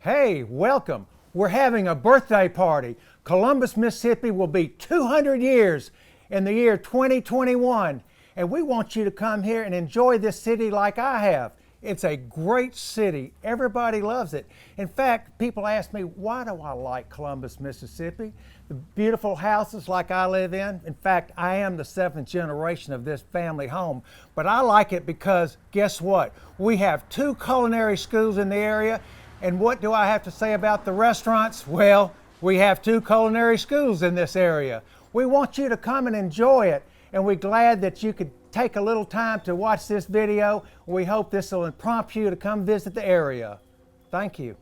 Hey, welcome. We're having a birthday party. Columbus, Mississippi will be 200 years in the year 2021. And we want you to come here and enjoy this city like I have. It's a great city. Everybody loves it. In fact, people ask me, why do I like Columbus, Mississippi? The beautiful houses like I live in. In fact, I am the 7th generation of this family home. But I like it because guess what? We have 2 culinary schools in the area. And what do I have to say about the restaurants? Well, we have 2 culinary schools in this area. We want you to come and enjoy it, and we're glad that you could take a little time to watch this video. We hope this will prompt you to come visit the area. Thank you.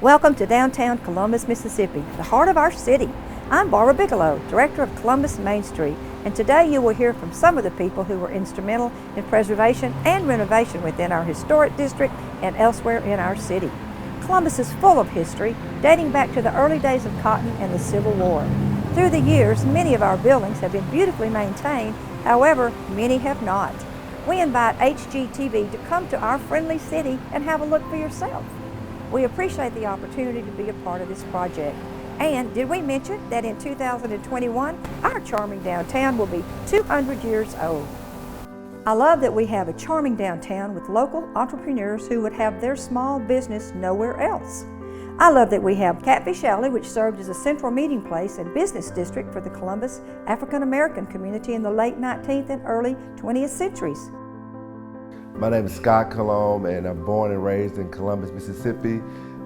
Welcome to downtown Columbus, Mississippi, the heart of our city. I'm Barbara Bigelow, Director of Columbus Main Street, and today you will hear from some of the people who were instrumental in preservation and renovation within our historic district and elsewhere in our city. Columbus is full of history, dating back to the early days of cotton and the Civil War. Through the years, many of our buildings have been beautifully maintained, however, many have not. We invite HGTV to come to our friendly city and have a look for yourself. We appreciate the opportunity to be a part of this project. And did we mention that in 2021, our charming downtown will be 200 years old? I love that we have a charming downtown with local entrepreneurs who would have their small business nowhere else. I love that we have Catfish Alley, which served as a central meeting place and business district for the Columbus African American community in the late 19th and early 20th centuries. My name is Scott Colomb, and I'm born and raised in Columbus, Mississippi.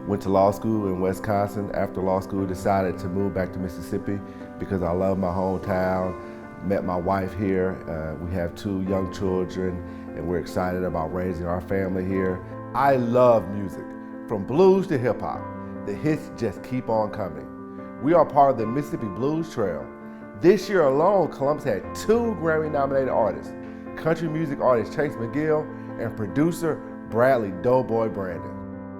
Went to law school in Wisconsin. After law school, decided to move back to Mississippi because I love my hometown. Met my wife here. We have 2 young children, and we're excited about raising our family here. I love music, from blues to hip hop. The hits just keep on coming. We are part of the Mississippi Blues Trail. This year alone, Columbus had 2 Grammy-nominated artists, country music artist Chase McGill and producer Bradley Doughboy Brandon.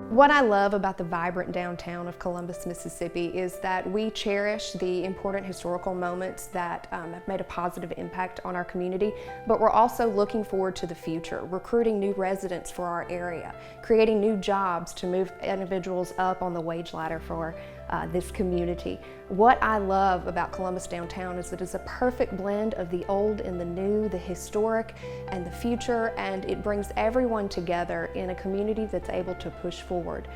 What I love about the vibrant downtown of Columbus, Mississippi is that we cherish the important historical moments that have made a positive impact on our community, but we're also looking forward to the future, recruiting new residents for our area, creating new jobs to move individuals up on the wage ladder for this community. What I love about Columbus downtown is that it's a perfect blend of the old and the new, the historic and the future, and it brings everyone together in a community that's able to push forward.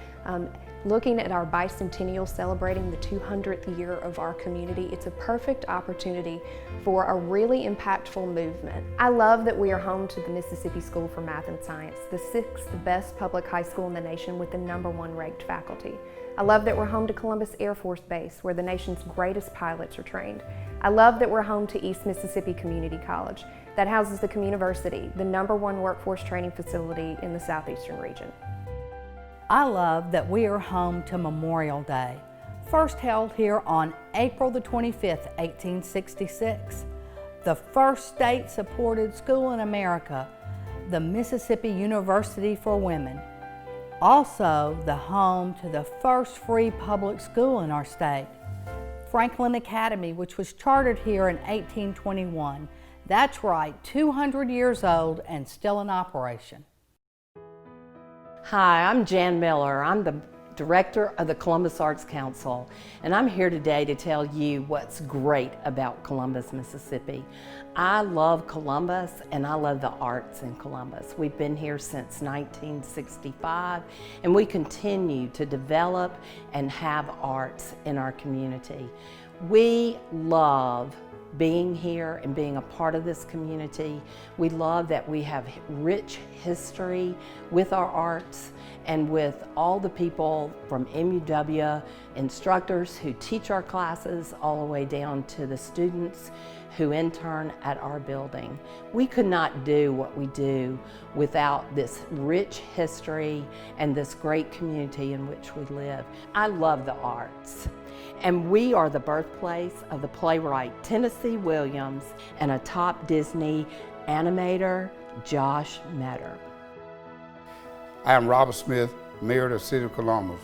Looking at our bicentennial celebrating the 200th year of our community, it's a perfect opportunity for a really impactful movement. I love that we are home to the Mississippi School for Math and Science, the 6th best public high school in the nation with the #1 ranked faculty. I love that we're home to Columbus Air Force Base, where the nation's greatest pilots are trained. I love that we're home to East Mississippi Community College, that houses the Communiversity, the #1 workforce training facility in the southeastern region. I love that we are home to Memorial Day, first held here on April the 25th, 1866. The first state-supported school in America, the Mississippi University for Women. Also the home to the first free public school in our state, Franklin Academy, which was chartered here in 1821. That's right, 200 years old and still in operation. Hi, I'm Jan Miller. I'm the Director of the Columbus Arts Council, and I'm here today to tell you what's great about Columbus, Mississippi. I love Columbus and I love the arts in Columbus. We've been here since 1965 and we continue to develop and have arts in our community. We love being here and being a part of this community. We love that we have rich history with our arts and with all the people from MUW, instructors who teach our classes, all the way down to the students who intern at our building. We could not do what we do without this rich history and this great community in which we live. I love the arts. And we are the birthplace of the playwright Tennessee Williams and a top Disney animator, Josh Metter. I am Robert Smith, Mayor of the City of Columbus.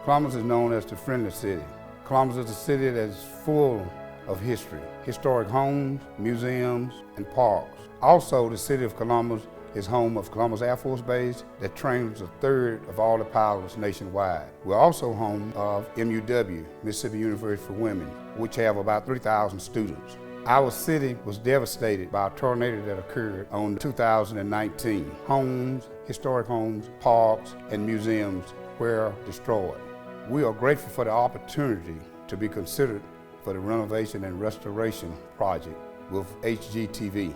Columbus is known as the Friendly City. Columbus is a city that is full of history, historic homes, museums, and parks. Also, the City of Columbus is home of Columbus Air Force Base that trains a third of all the pilots nationwide. We're also home of MUW, Mississippi University for Women, which have about 3,000 students. Our city was devastated by a tornado that occurred on 2019. Homes, historic homes, parks, and museums were destroyed. We are grateful for the opportunity to be considered for the renovation and restoration project with HGTV.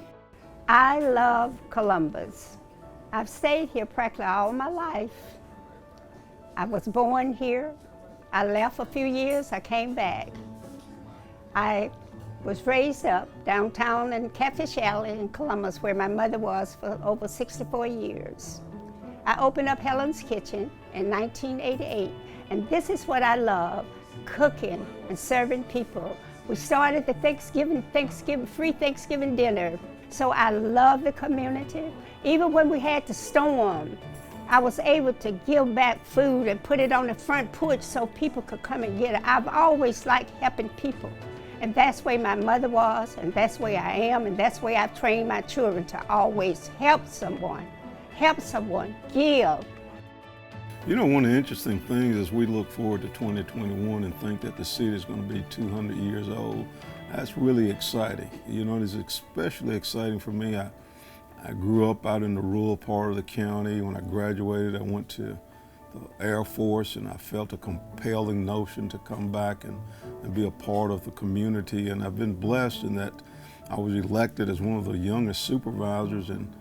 I love Columbus. I've stayed here practically all my life. I was born here. I left a few years, I came back. I was raised up downtown in Catfish Alley in Columbus, where my mother was for over 64 years. I opened up Helen's Kitchen in 1988, and this is what I love, cooking and serving people. We started the free Thanksgiving dinner. So I love the community. Even when we had the storm, I was able to give back food and put it on the front porch so people could come and get it. I've always liked helping people. And that's the way my mother was, and that's the way I am, and that's the way I've trained my children to always help someone, give. You know, one of the interesting things as we look forward to 2021 and think that the city is going to be 200 years old, that's really exciting. You know, it's especially exciting for me. I grew up out in the rural part of the county. When I graduated, I went to the Air Force, and I felt a compelling notion to come back and be a part of the community. And I've been blessed in that I was elected as one of the youngest supervisors and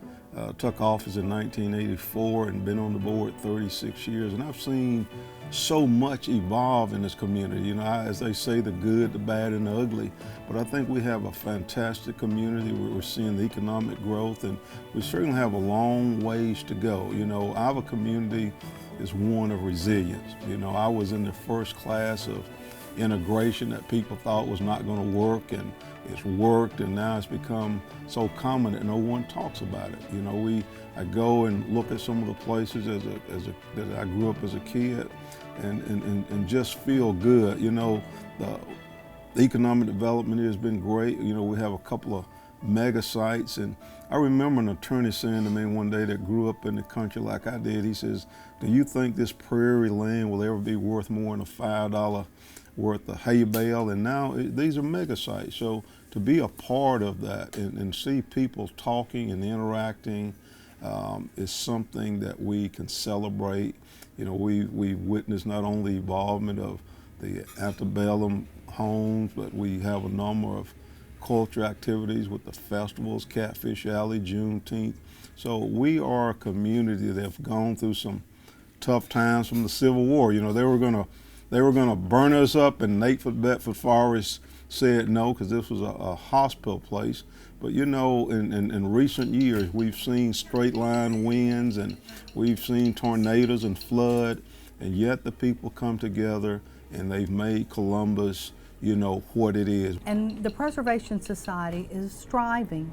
took office in 1984 and been on the board 36 years. And I've seen so much evolve in this community. You know, as they say, the good, the bad, and the ugly. But I think we have a fantastic community. We're seeing the economic growth, and we certainly have a long ways to go. You know, our community is one of resilience. You know, I was in the first class of integration that people thought was not going to work, and it's worked, and now it's become so common that no one talks about it. You know, I go and look at some of the places that I grew up as a kid and just feel good. You know, the economic development has been great. You know, we have a couple of mega sites, and I remember an attorney saying to me one day that grew up in the country like I did, he says, "Do you think this prairie land will ever be worth more than a $5 worth of hay bale?" And now these are mega sites. So to be a part of that and see people talking and interacting is something that we can celebrate. You know, we witnessed not only the involvement of the antebellum homes, but we have a number of culture activities with the festivals, Catfish Alley, Juneteenth. So we are a community that have gone through some tough times from the Civil War. You know, they were gonna burn us up, and Nate Bedford Forrest said no, because this was a hospital place. But you know, in recent years, we've seen straight line winds, and we've seen tornadoes and flood, and yet the people come together and they've made Columbus, you know, what it is. And the Preservation Society is striving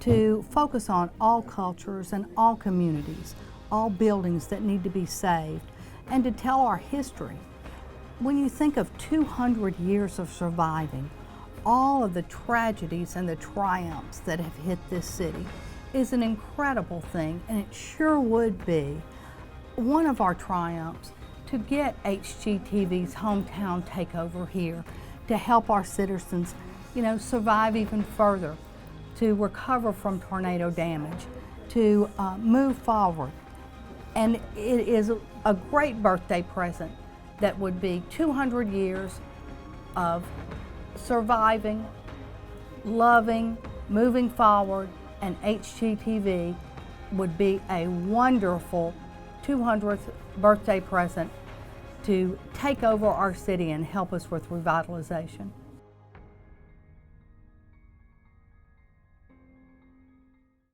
to focus on all cultures and all communities, all buildings that need to be saved, and to tell our history. When you think of 200 years of surviving, all of the tragedies and the triumphs that have hit this city is an incredible thing, and it sure would be one of our triumphs to get HGTV's hometown takeover here to help our citizens, you know, survive even further, to recover from tornado damage, to move forward. And it is a great birthday present that would be 200 years of surviving, loving, moving forward, and HGTV would be a wonderful 200th birthday present to take over our city and help us with revitalization.